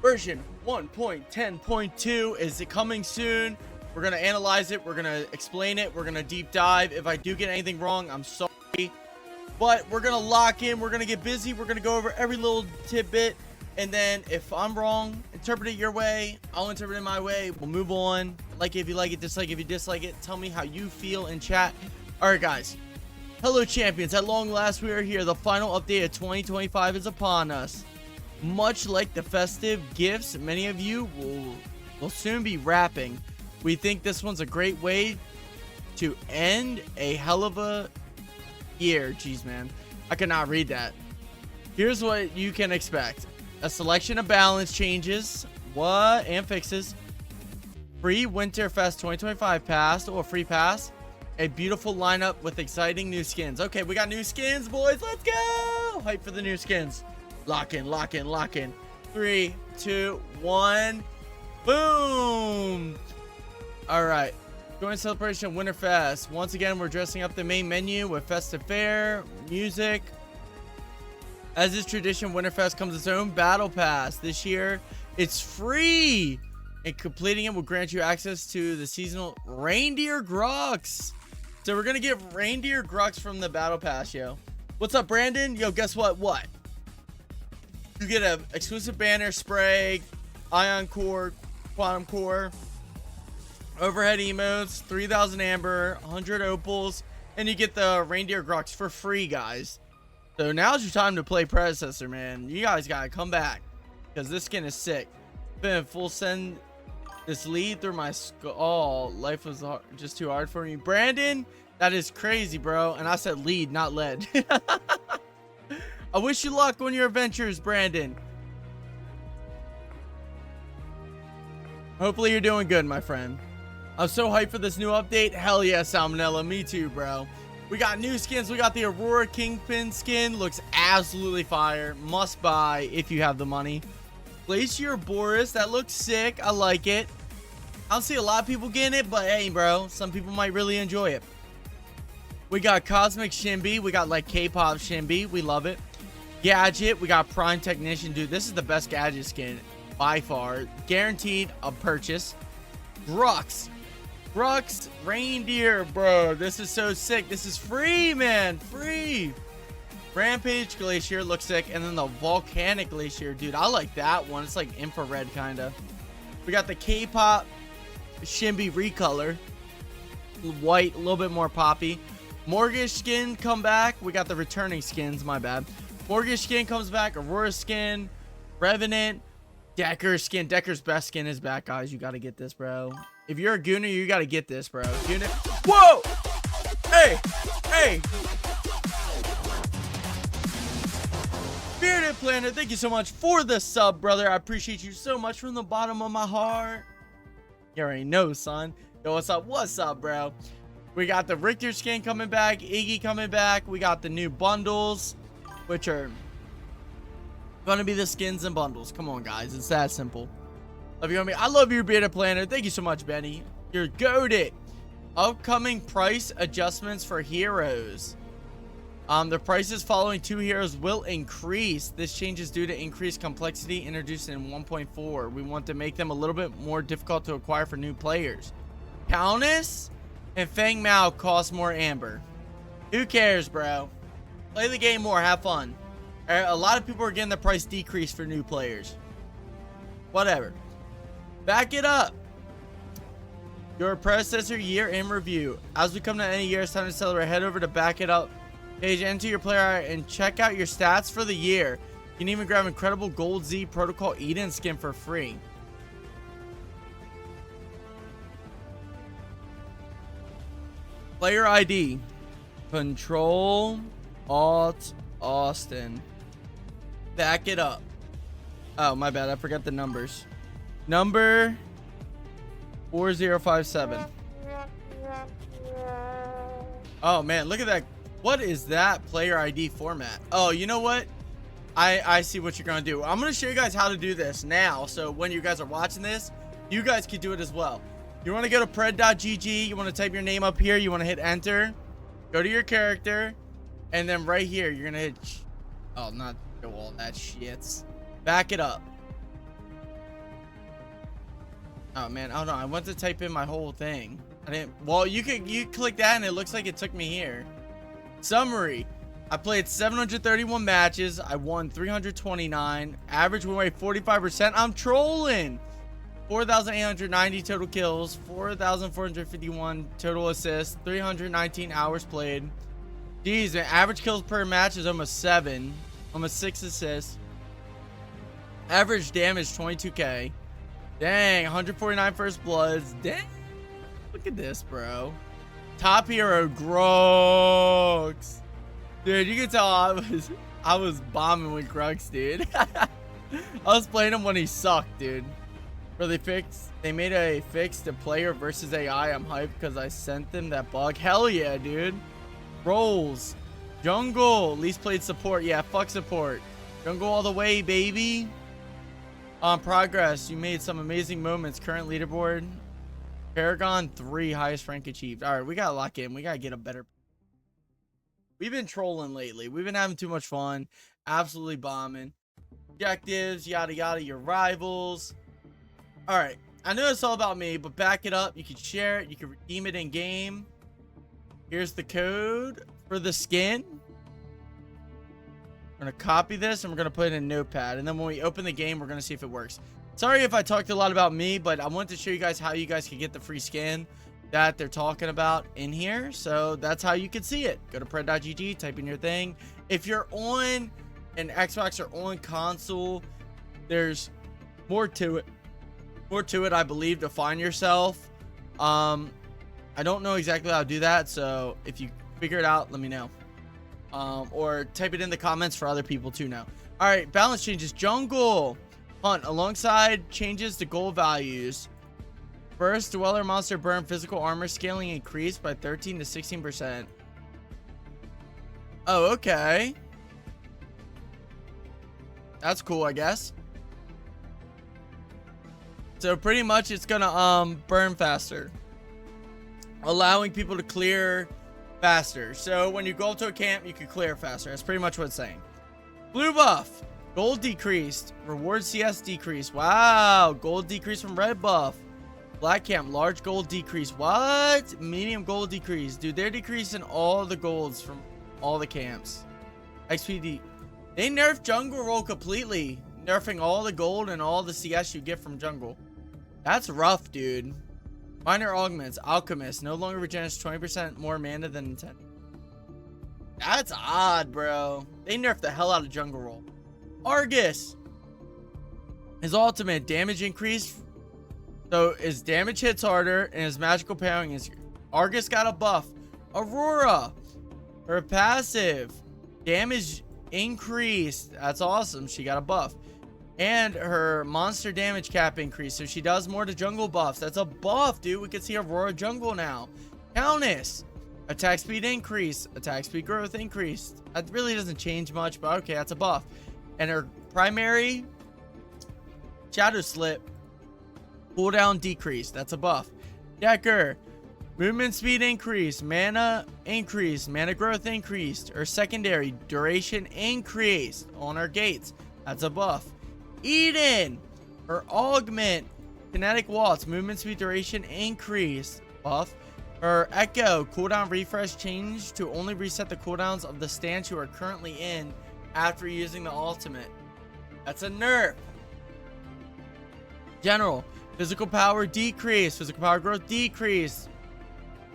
version 1.10.2 is coming soon. We're going to analyze it. We're going to explain it. We're going to deep dive. If I do get anything wrong, I'm sorry. But we're going to lock in. We're going to get busy. We're going to go over every little tidbit. And then if I'm wrong, interpret it your way. I'll interpret it my way. We'll move on. Like it if you like it, dislike it if you dislike it. Tell me how you feel in chat. All right, guys. Hello, champions. At long last, we are here. The final update of 2025 is upon us. Much like the festive gifts, many of you will soon be wrapping. We think this one's a great way to end a hell of a year. Jeez, man. I could not read that. Here's what you can expect. A selection of balance changes. What? And fixes. Free Winterfest 2025 pass or free pass. A beautiful lineup with exciting new skins. Okay, we got new skins, boys. Let's go. Hype for the new skins. Lock in, lock in, lock in. 3, 2, 1. Boom. All right. Join celebration of Winterfest. Once again, we're dressing up the main menu with festive fare, music. As is tradition, Winterfest comes its own battle pass. This year, it's free. And completing it will grant you access to the seasonal reindeer Grux. So we're going to get reindeer Grux from the battle pass, yo. What's up, Brandon? Yo, guess what? What? You get an exclusive banner, spray, ion core, quantum core, overhead emotes, 3,000 amber, 100 opals, and you get the reindeer Grux for free, guys. So now's your time to play Predecessor, man. You guys gotta come back because this skin is sick. Been full send this lead through my skull. Life was just too hard for me, Brandon. That is crazy, bro. And I said lead, not lead. I wish you luck on your adventures, Brandon. Hopefully you're doing good, my friend. I'm so hyped for this new update. Hell yeah, Salmonella. Me too, bro. We got new skins. We got the Aurora Kingpin skin. Looks absolutely fire. Must buy if you have the money. Glacier Boris. That looks sick. I like it. I don't see a lot of people getting it, but hey, bro. Some people might really enjoy it. We got Cosmic Shimby. We got like K-pop Shimby. We love it. Gadget. We got Prime Technician. Dude, this is the best gadget skin by far. Guaranteed a purchase. Grux. Grux reindeer, bro. This is so sick. This is free, man. Free. Rampage Glacier looks sick. And then the Volcanic Glacier. Dude, I like that one. It's like infrared, kind of. We got the K-pop Shimby recolor. White, a little bit more poppy. Mortgage skin come back. We got the returning skins, my bad. Mortgage skin comes back. Aurora skin. Revenant. Decker skin. Decker's best skin is back, guys. You got to get this, bro. If you're a Gooner, you got to get this, bro. Gooner. Whoa! Hey! Hey! Bearded Planner, thank you so much for the sub, brother. I appreciate you so much from the bottom of my heart. You already know, son. Yo, what's up? What's up, bro? We got the Richter skin coming back. Iggy coming back. We got the new bundles, which are gonna be the skins and bundles. Come on, guys. It's that simple. Love you, homie. I love your Bearded Planner. Thank you so much, Benny. You're goated. Upcoming price adjustments for heroes. The prices following 2 heroes will increase. This change is due to increased complexity introduced in 1.4. We want to make them a little bit more difficult to acquire for new players. Countess and Fang Mao cost more amber. Who cares, bro? Play the game more. Have fun. A lot of people are getting the price decrease for new players. Whatever. Back it up. Your Predecessor year in review. As we come to any year, it's time to celebrate. Head over to Back It Up page, enter your player art, and check out your stats for the year. You can even grab incredible Gold Z Protocol Eden skin for free. Player ID. CtrlAltAustin. Back it up. Oh, my bad. I forgot the numbers. Number 4057. Oh, man. Look at that. What is that player ID format? Oh, you know what? I see what you're going to do. I'm going to show you guys how to do this now. So when you guys are watching this, you guys can do it as well. You want to go to pred.gg. You want to type your name up here. You want to hit enter. Go to your character. And then right here, you're going to hit... Oh, not go all that shit. Back it up. Oh man, hold on. I went to type in my whole thing. I didn't. Well, you click that and it looks like it took me here. Summary. I played 731 matches. I won 329. Average win rate 45%. I'm trolling. 4,890 total kills. 4,451 total assists. 319 hours played. Jeez, man. Average kills per match is almost 7. Almost 6 assists. Average damage 22k. Dang, 149 first bloods. Dang. Look at this, bro. Top hero Grox. Dude, you can tell I was bombing with Grox, dude. I was playing him when he sucked, dude. They made a fix to player versus AI. I'm hyped because I sent them that bug. Hell yeah, dude. Rolls. Jungle. Least played support. Yeah, fuck support. Jungle all the way, baby. Progress. You made some amazing moments. Current leaderboard. Paragon 3, highest rank achieved. All right, we gotta lock in. We gotta get a better. We've been trolling lately. We've been having too much fun. Absolutely bombing. Objectives, yada yada. Your rivals. All right. I know it's all about me, but back it up. You can share it. You can redeem it in game. Here's the code for the skin. We're gonna copy this and we're gonna put it in a notepad. And then when we open the game, we're gonna see if it works. Sorry if I talked a lot about me, but I wanted to show you guys how you guys can get the free skin that they're talking about in here. So that's how you can see it. Go to pred.gg, type in your thing. If you're on an Xbox or on console, there's more to it. More to it, I believe, to find yourself. I don't know exactly how to do that. So if you figure it out, let me know. Or type it in the comments for other people to know. All right, balance changes. Jungle. Hunt. Alongside changes to goal values. First, Dweller monster burn physical armor scaling increased by 13 to 16%. Oh, okay. That's cool, I guess. So pretty much it's gonna burn faster. Allowing people to clear faster. So when you go up to a camp, you can clear faster. That's pretty much what it's saying. Blue buff. Gold decreased. Reward CS decreased. Wow. Gold decreased from red buff. Black camp. Large gold decrease. What? Medium gold decrease. Dude, they're decreasing all the golds from all the camps. XPD. They nerfed jungle roll completely. Nerfing all the gold and all the CS you get from jungle. That's rough, dude. Minor augments. Alchemist. No longer regenerates 20% more mana than intended. That's odd, bro. They nerfed the hell out of jungle roll. Argus. His ultimate damage increased. So his damage hits harder and his magical powering is. Argus got a buff. Aurora. Her passive. Damage increased. That's awesome. She got a buff. And her monster damage cap increased. So she does more to jungle buffs. That's a buff, dude. We can see Aurora jungle now. Countess. Attack speed increase. Attack speed growth increased. That really doesn't change much, but okay, that's a buff. And her primary shadow slip cooldown decrease. That's a buff. Decker. Movement speed increased. Mana increased. Mana growth increased. Her secondary duration increased on her gates. That's a buff. Eden. Her augment. Kinetic waltz. Movement speed duration increased. Buff. Her Echo cooldown refresh changed to only reset the cooldowns of the stance you are currently in after using the ultimate. That's a nerf. General. Physical power decrease. Physical power growth decrease.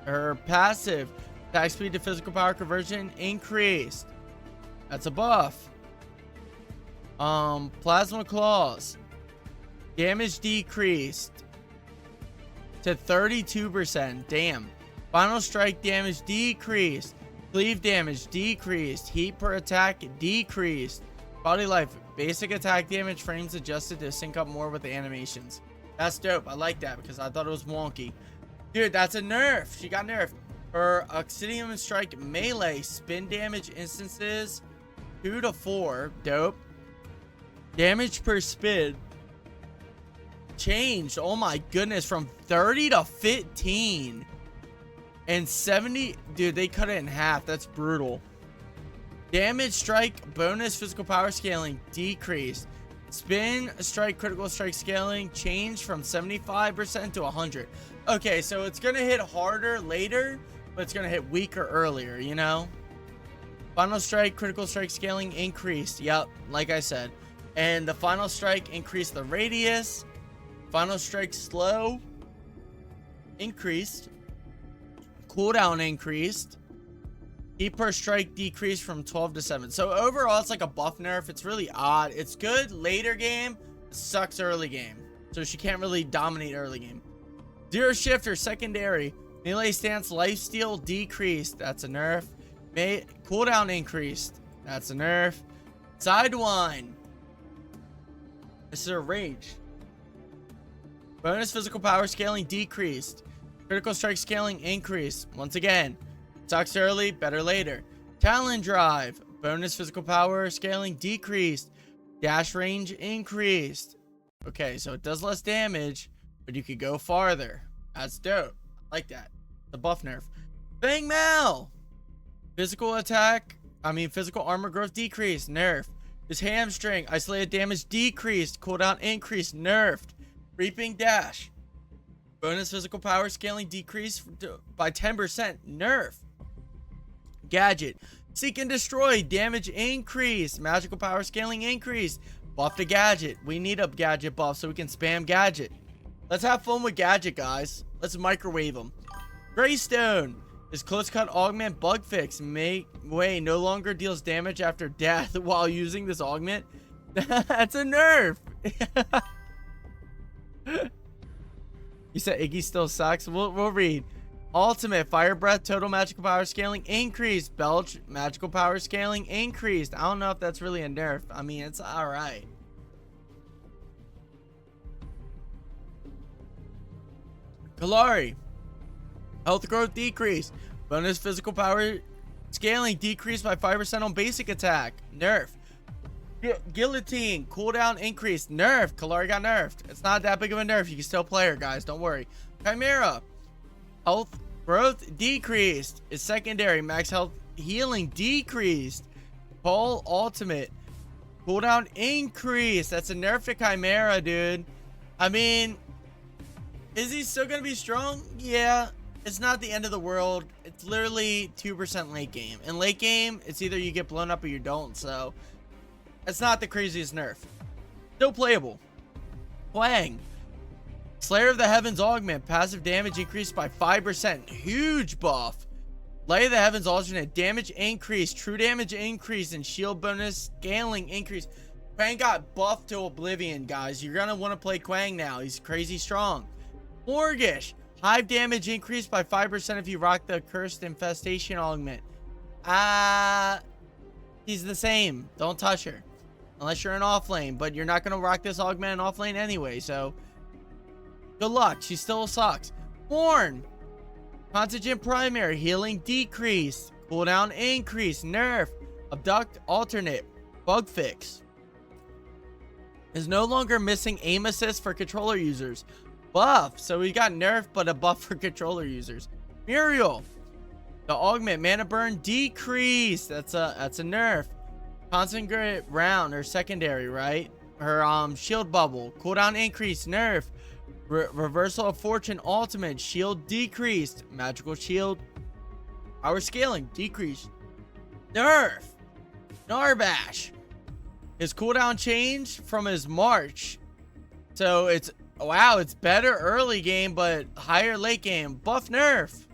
Her passive. Attack speed to physical power conversion increased. That's a buff. Plasma claws. Damage decreased to 32%. Damn. Final strike damage decreased. Cleave damage decreased. Heat per attack decreased. Body life. Basic attack damage frames adjusted to sync up more with the animations. That's dope. I like that because I thought it was wonky. Dude, that's a nerf. She got nerfed. Her Obsidian Strike melee spin damage instances 2 to 4. Dope. Damage per spin changed. Oh my goodness. From 30 to 15. And 70. Dude, they cut it in half. That's brutal. Damage strike bonus physical power scaling decreased. Spin strike critical strike scaling changed from 75% to 100. Okay, so it's gonna hit harder later, but it's gonna hit weaker earlier, you know? Final strike critical strike scaling increased. Yep, like I said. And the final strike increased the radius. Final strike slow increased. Cooldown increased. Heat per strike decreased from 12 to 7. So overall, it's like a buff nerf. It's really odd. It's good later game. It sucks early game. So she can't really dominate early game. Zero shift or secondary. Melee stance lifesteal decreased. That's a nerf. Cooldown increased. That's a nerf. Sidewind. This is a rage. Bonus physical power scaling decreased. Critical strike scaling increased. Once again, sucks early, better later. Talon drive. Bonus physical power scaling decreased. Dash range increased. Okay, so it does less damage, but you could go farther. That's dope. I like that. The buff nerf. Bang Mal. Physical armor growth decreased. Nerf. His hamstring. Isolated damage decreased. Cooldown increased. Nerfed. Reaping dash. Bonus physical power scaling decreased by 10%. Nerf. Gadget. Seek and destroy. Damage increased. Magical power scaling increased. Buff the gadget. We need a gadget buff so we can spam gadget. Let's have fun with gadget, guys. Let's microwave them. Greystone. His close cut augment bug fix. No longer deals damage after death while using this augment. That's a nerf. You said Iggy still sucks. We'll read. Ultimate fire breath total magical power scaling increased. Belch magical power scaling increased. I don't know if that's really a nerf. I mean, it's all right. Kalari. Health growth decreased. Bonus physical power scaling decreased by 5% on basic attack. Nerf. Guillotine. Cooldown increased. Nerf. Kalari got nerfed. It's not that big of a nerf. You can still play her, guys. Don't worry. Chimera. Health growth decreased. Its secondary. Max health healing decreased. Pole ultimate. Cooldown increased. That's a nerf to Chimera, dude. I mean, is he still going to be strong? Yeah. It's not the end of the world. It's literally 2% late game. In late game, it's either you get blown up or you don't. So, it's not the craziest nerf. Still playable. Huang. Slayer of the Heavens augment. Passive damage increased by 5%. Huge buff. Light of the Heavens alternate. Damage increase. True damage increase. And shield bonus scaling increase. Quang got buffed to oblivion, guys. You're going to want to play Quang now. He's crazy strong. Morgish. Hive damage increased by 5% if you rock the Cursed Infestation augment. He's the same. Don't touch her. Unless you're in off lane. But you're not going to rock this augment in off lane anyway. So, good luck. She still sucks. Horn. Contingent primary. Healing decrease. Cooldown increase. Nerf. Abduct alternate. Bug fix. Is no longer missing aim assist for controller users. Buff. So we got nerf, but a buff for controller users. Muriel. The augment mana burn decrease. That's a nerf. Concentrate round or secondary, right? Her shield bubble. Cooldown increase. Nerf. Reversal of fortune ultimate. Shield decreased. Magical shield. Power scaling decreased. Nerf. Narbash. His cooldown changed from his March. So it's wow, it's better early game, but higher late game. Buff nerf.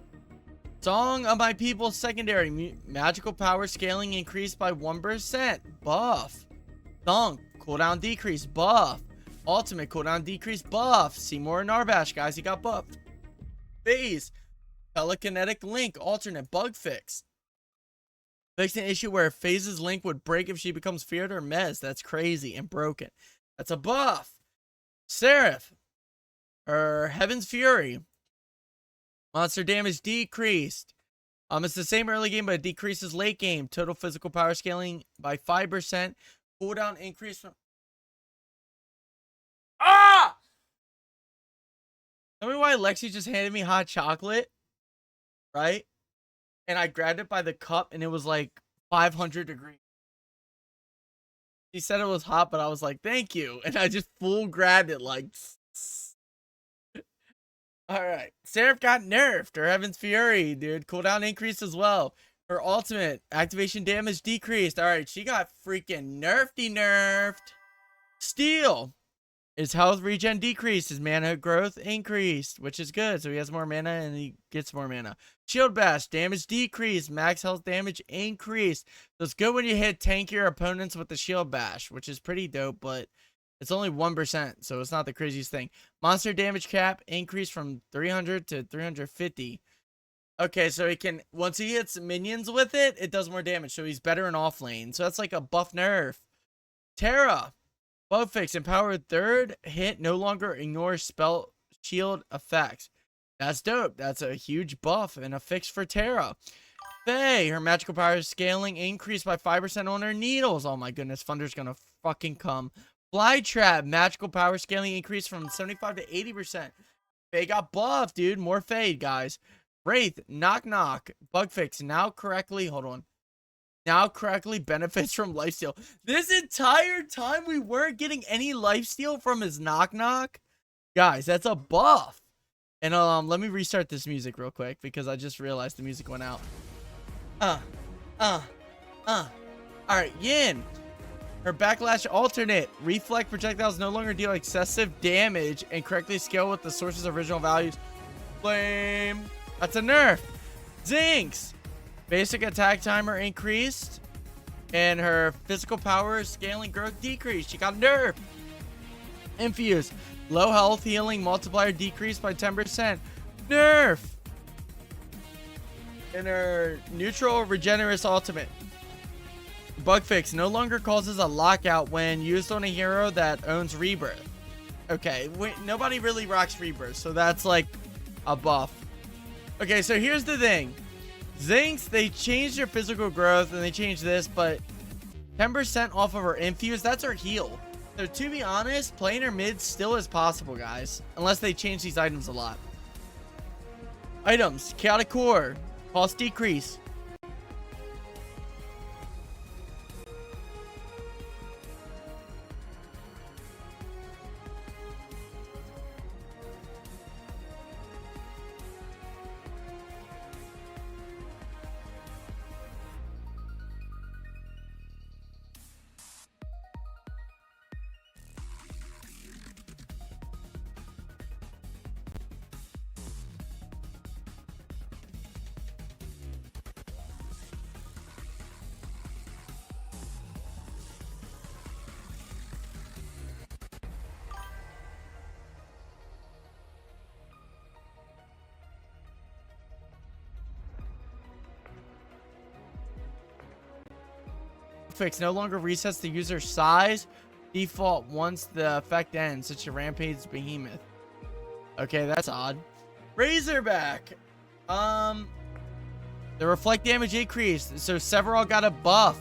Song of My People secondary. Magical power scaling increased by 1%. Buff. Thunk. Cooldown decrease. Buff. Ultimate cooldown decrease. Buff. See more Narbash, guys. He got buffed. Phase. Telekinetic link. Alternate bug fix. Fixed an issue where Phase's link would break if she becomes feared or mez. That's crazy and broken. That's a buff. Seraph. Her Heaven's Fury. Monster damage decreased. It's the same early game, but it decreases late game. Total physical power scaling by 5%. Cooldown increase from... Ah! Tell me why Lexi just handed me hot chocolate. Right? And I grabbed it by the cup and it was like 500 degrees. She said it was hot, but I was like, thank you. And I just full grabbed it like. Alright. Seraph got nerfed. Her Heaven's Fury, dude. Cooldown increased as well. Her ultimate activation damage decreased. Alright, she got freaking nerfed. Steel. His health regen decreased. His mana growth increased, which is good. So he has more mana and he gets more mana. Shield Bash. Damage decreased. Max health damage increased. So it's good when you hit tankier opponents with the Shield Bash, which is pretty dope, but it's only 1%, so it's not the craziest thing. Monster damage cap increased from 300 to 350. Okay, so he can, once he hits minions with it, it does more damage. So he's better in off lane. So that's like a buff nerf. Terra. Bug fix. Empowered third hit no longer ignores spell shield effects. That's dope. That's a huge buff and a fix for Terra. Faye. Her magical power scaling increased by 5% on her needles. Oh my goodness. Thunder's gonna fucking come. Fly Trap. Magical power scaling increased from 75 to 80%. Faye got buffed, dude. More fade, guys. Wraith. Knock knock. Bug fix. Now correctly. Hold on. Now correctly benefits from lifesteal. This entire time we weren't getting any lifesteal from his knock knock. Guys, that's a buff. And let me restart this music real quick because I just realized the music went out. Alright, Yin. Her backlash alternate. Reflect projectiles no longer deal excessive damage and correctly scale with the source's original values. Flame. That's a nerf. Zinx. Basic attack timer increased. And her physical power scaling growth decreased. She got nerfed. Infuse. Low health healing multiplier decreased by 10%. Nerf. And her neutral regenerous ultimate. Bug fix. No longer causes a lockout when used on a hero that owns Rebirth. Okay. Nobody really rocks Rebirth. So that's like a buff. Okay. So here's the thing. Zinx, they changed their physical growth and they changed this, but 10% off of her infuse, that's her heal. So to be honest, playing her mid still is possible, guys, unless they change these items a lot. Items, Chaotic Core, cost decrease. Fix no longer resets the user's size default once the effect ends, such a rampage behemoth. Okay, that's odd. Razorback. The reflect damage increased, so Severall got a buff.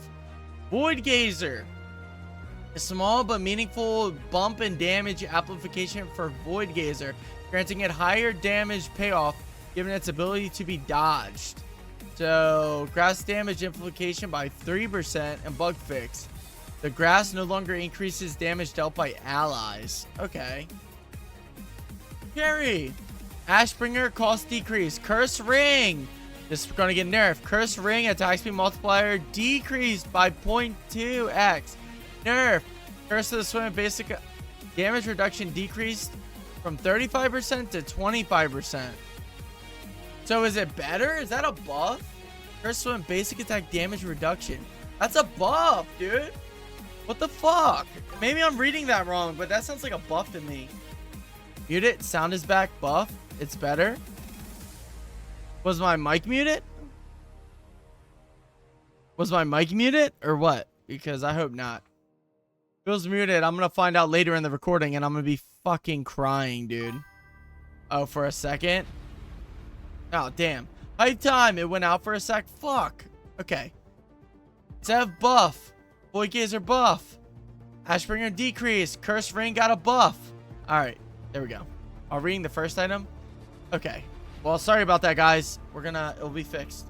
Void Gazer. A small but meaningful bump in damage amplification for Void Gazer, granting it higher damage payoff given its ability to be dodged. So, grass damage implication by 3% and bug fix. The grass no longer increases damage dealt by allies. Okay. Carry. Ashbringer cost decrease. Curse Ring. This is going to get nerfed. Curse Ring attack speed multiplier decreased by 0.2x. Nerf. Curse of the Swim basic damage reduction decreased from 35% to 25%. So is it better? Is that a buff? Curse Swim basic attack damage reduction. That's a buff, dude. What the fuck? Maybe I'm reading that wrong, but that sounds like a buff to me. Mute it. Sound is back. Buff. It's better. Was my mic muted? Was my mic muted or what? Because I hope not. If it was muted, I'm going to find out later in the recording and I'm going to be fucking crying, dude. Oh, for a second? Oh, damn. Hype time. It went out for a sec. Fuck. Okay. Zev buff. Void Gazer buff. Ashbringer decrease. Curse Ring got a buff. Alright. There we go. Are we reading the first item? Okay. Well, sorry about that, guys. It'll be fixed.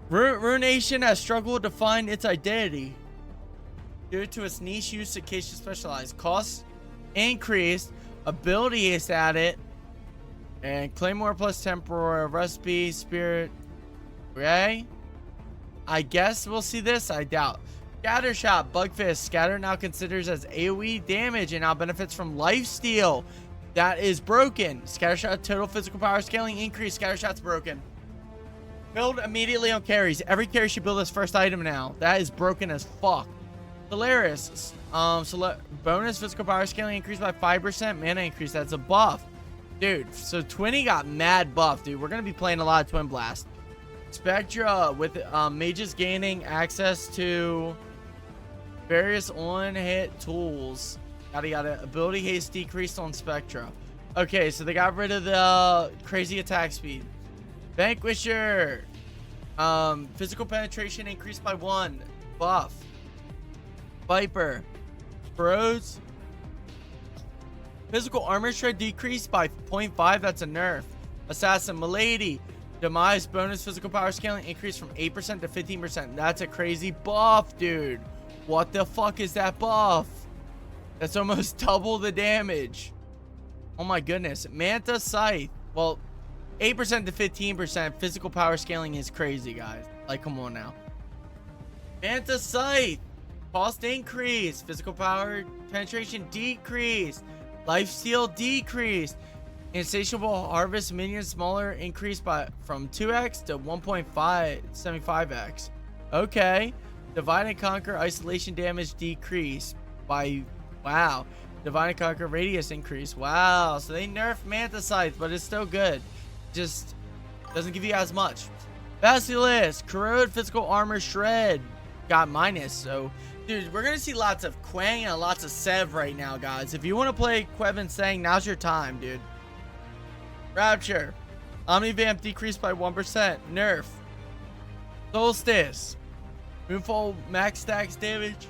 Ruination has struggled to find its identity. due to its niche use occasion specialized. Cost increased. Ability haste added. And Claymore plus temporal recipe spirit. Okay. I guess we'll see this. I doubt. Scatter shot. Bugfist. Scatter now considers as AoE damage and now benefits from lifesteal. That is broken. Scatter shot total physical power scaling increase. Scatter shot's broken. Build immediately on carries. Every carry should build this first item now. That is broken as fuck. Solaris. Bonus physical power scaling increased by 5%. Mana increase. That's a buff. Dude, so Twinny got mad buff, dude. We're going to be playing a lot of Twin Blast. Spectra with mages gaining access to various on-hit tools. Yada yada. Ability haste decreased on Spectra. Okay, so they got rid of the crazy attack speed. Vanquisher. Physical penetration increased by 1. Buff. Viper. Bros. Physical armor shred decreased by 0.5. That's a nerf. Assassin. Milady. Demise bonus physical power scaling increased from 8% to 15%. That's a crazy buff, dude. What the fuck is that buff? That's almost double the damage. Oh my goodness. Manta Scythe. Well, 8% to 15% physical power scaling is crazy, guys. Like, come on now. Manta Scythe. Cost increase. Physical power penetration decreased. Lifesteal decreased. Insatiable harvest minions smaller increased by from 2x to 1.575x. Okay. Divide and conquer isolation damage decreased by, wow. Divide and conquer radius increase. Wow. So they nerfed Manta Scythe, but it's still good. Just doesn't give you as much. Basilisk. Corrode physical armor shred. Got minus. So, dude, we're going to see lots of Quang and lots of Sev right now, guys. If you want to play Quev and Sang, now's your time, dude. Rapture. Omnivamp decreased by 1%. Nerf. Solstice. Moonfall max stacks damage.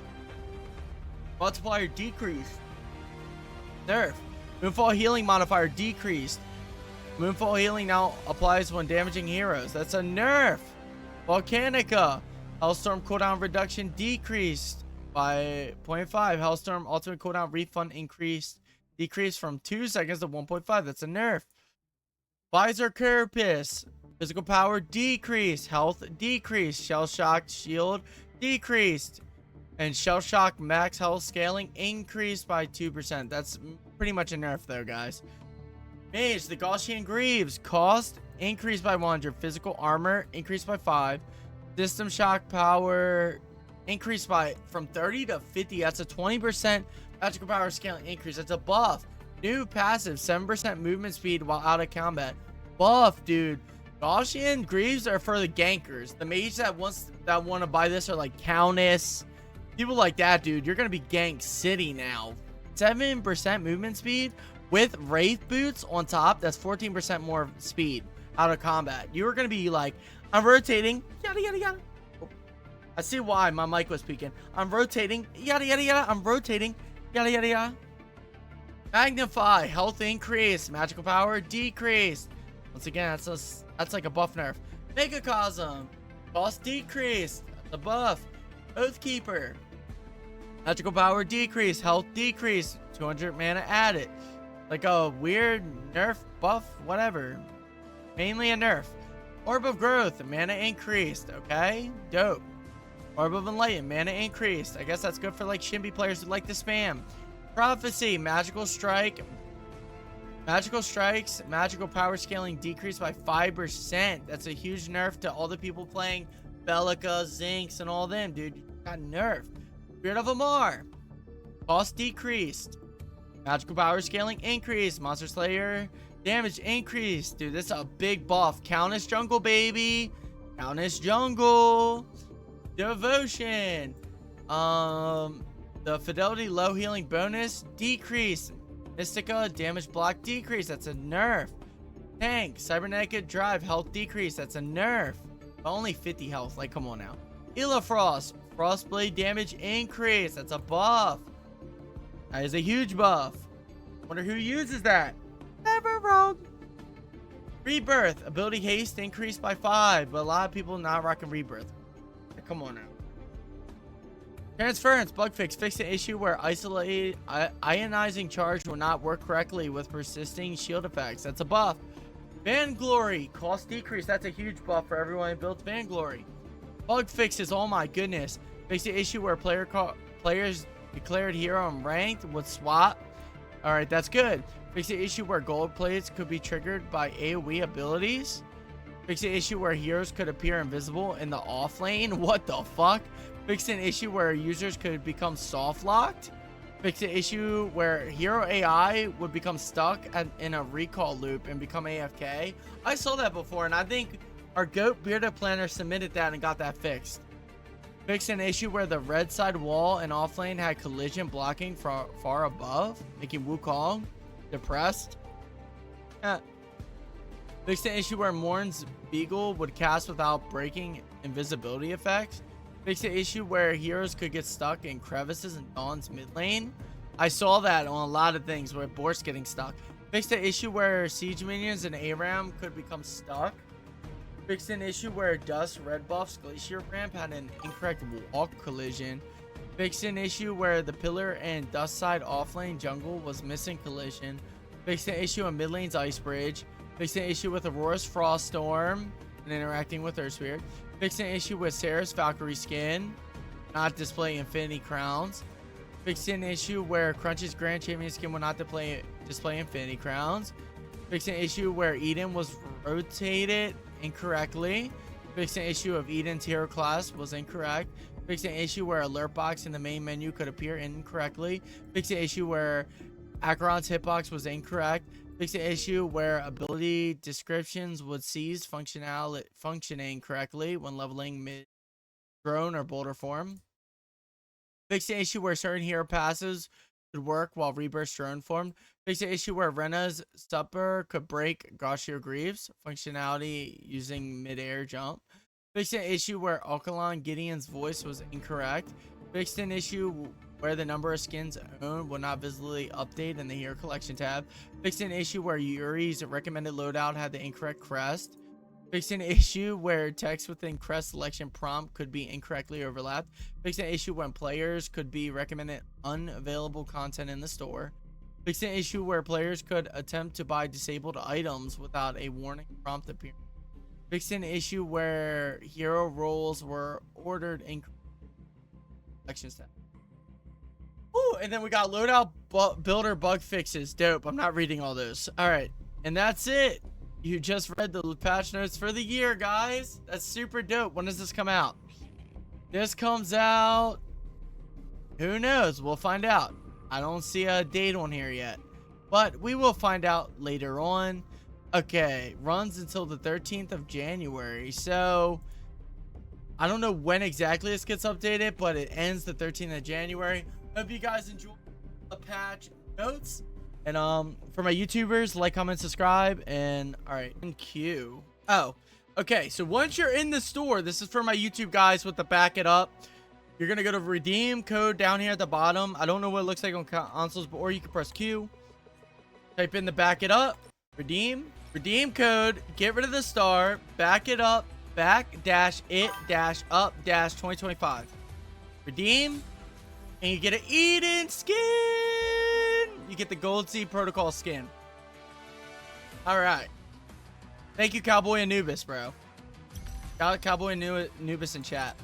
Multiplier decreased. Nerf. Moonfall healing modifier decreased. Moonfall healing now applies when damaging heroes. That's a nerf. Volcanica. Hellstorm cooldown reduction decreased by 0.5. Hellstorm ultimate cooldown refund decreased from 2 seconds to 1.5. That's a nerf. Visor Carapace. Physical power decreased. Health decreased. Shell shock shield decreased. And shell shock max health scaling increased by 2%. That's pretty much a nerf there, guys. Mage, the Gaussian Greaves. Cost increased by 100. Physical armor increased by 5. System shock power increased by from 30 to 50. That's a 20% magical power scaling increase. That's a buff. New passive, 7% movement speed while out of combat. Buff, dude. Gaussian Greaves are for the gankers. The mages that want to buy this are like Countess. People like that, dude. You're going to be Gank City now. 7% movement speed with Wraith Boots on top. That's 14% more speed out of combat. You're going to be like, I'm rotating. Yada, yada, yada. Oh, I see why my mic was peaking. I'm rotating. Yada, yada, yada. I'm rotating. Yada, yada, yada. Magnify. Health increase. Magical power decreased. Once again, that's like a buff nerf. Megacosm. Cost decreased. That's a buff. Oathkeeper. Magical power decrease. Health decrease. 200 mana added. Like a weird nerf buff. Whatever. Mainly a nerf. Orb of Growth. Mana increased. Okay. Dope. Orb of Enlighten. Mana increased. I guess that's good for like Shimby players who like to spam. Prophecy. Magical Strike. Magical Strikes. Magical power scaling decreased by 5%. That's a huge nerf to all the people playing Bellica, Zinx, and all them, dude. Got nerfed. Spirit of Amar. Cost decreased. Magical power scaling increased. Monster Slayer damage increased. Dude, this is a big buff. Countess Jungle, baby. Countess Jungle. Devotion. The Fidelity low healing bonus decreased. Mystica damage block decrease. That's a nerf. Tank Cybernetica drive health decrease. That's a nerf. But only 50 health. Like, come on now. Elafrost. Frostblade damage increase. That's a buff. That is a huge buff. Wonder who uses that. Never wrong. Rebirth. Ability haste increased by 5. But a lot of people not rocking Rebirth. Like, come on now. Transference bug fix. Fix an issue where ionizing charge will not work correctly with persisting shield effects. That's a buff. Vainglory. Cost decrease. That's a huge buff for everyone who builds Vainglory. Bug fixes. Oh my goodness. Fix the issue where players declared hero and ranked would swap. Alright, that's good. Fix the issue where gold plates could be triggered by AoE abilities. Fix the issue where heroes could appear invisible in the off lane. What the fuck? Fix an issue where users could become soft locked. Fix the issue where hero AI would become stuck in a recall loop and become AFK. I saw that before, and I think our goat bearded planner submitted that and got that fixed. Fix an issue where the red side wall and off lane had collision blocking far above, making Wukong depressed. Fix an issue where Morn's Beagle would cast without breaking invisibility effects. Fix the issue where heroes could get stuck in crevices in Dawn's mid lane. I saw that on a lot of things where Bort's getting stuck. Fix the issue where siege minions and ARAM could become stuck. Fix an issue where Dust Red Buff's Glacier Ramp had an incorrect walk collision. Fix an issue where the Pillar and Dust side offlane jungle was missing collision. Fix the issue in mid lane's Ice Bridge. Fix an issue with Aurora's Frost Storm and interacting with Earth Spirit. Fix an issue with Sarah's Valkyrie skin not display Infinity Crowns. Fix an issue where Crunch's Grand Champion skin will not display Infinity Crowns. Fix an issue where Eden was rotated incorrectly. Fix an issue of Eden's hero class was incorrect. Fix an issue where alert box in the main menu could appear incorrectly. Fix an issue where Acheron's hitbox was incorrect. Fix an issue where ability descriptions would cease functioning correctly when leveling mid drone or boulder form. Fix the issue where certain hero passes could work while Rebirth drone formed. Fix the issue where Rena's Supper could break Gauchio Greaves functionality using mid-air jump. Fix an issue where Alkaline Gideon's voice was incorrect. Fixed an issue where the number of skins owned will not visibly update in the Hero Collection tab. Fixed an issue where Yuri's recommended loadout had the incorrect crest. Fixed an issue where text within crest selection prompt could be incorrectly overlapped. Fixed an issue when players could be recommended unavailable content in the store. Fixed an issue where players could attempt to buy disabled items without a warning prompt appearing. Fixed an issue where hero roles were ordered in collections tab. Ooh, and then we got loadout builder bug fixes. Dope. I'm not reading all those. All right, and that's it. You just read the patch notes for the year, guys. That's super dope. When does this come out? This comes out, who knows? We'll find out. I don't see a date on here yet, but we will find out later on. Okay, runs until the 13th of January. So I don't know when exactly this gets updated, but it ends the 13th of January. Hope you guys enjoy the patch notes. And for my YouTubers, like, comment, subscribe, and all right, and Q. Oh, okay. So once you're in the store, this is for my YouTube guys with the back it up. You're gonna go to redeem code down here at the bottom. I don't know what it looks like on consoles, but or you can press Q. Type in the back it up, redeem code, get rid of the star, back it up, back-it-up-2025. Redeem, and you get an Eden skin. You get the Gold Sea Protocol skin. All right. Thank you, Cowboy Anubis, bro. Got Cowboy Anubis in chat.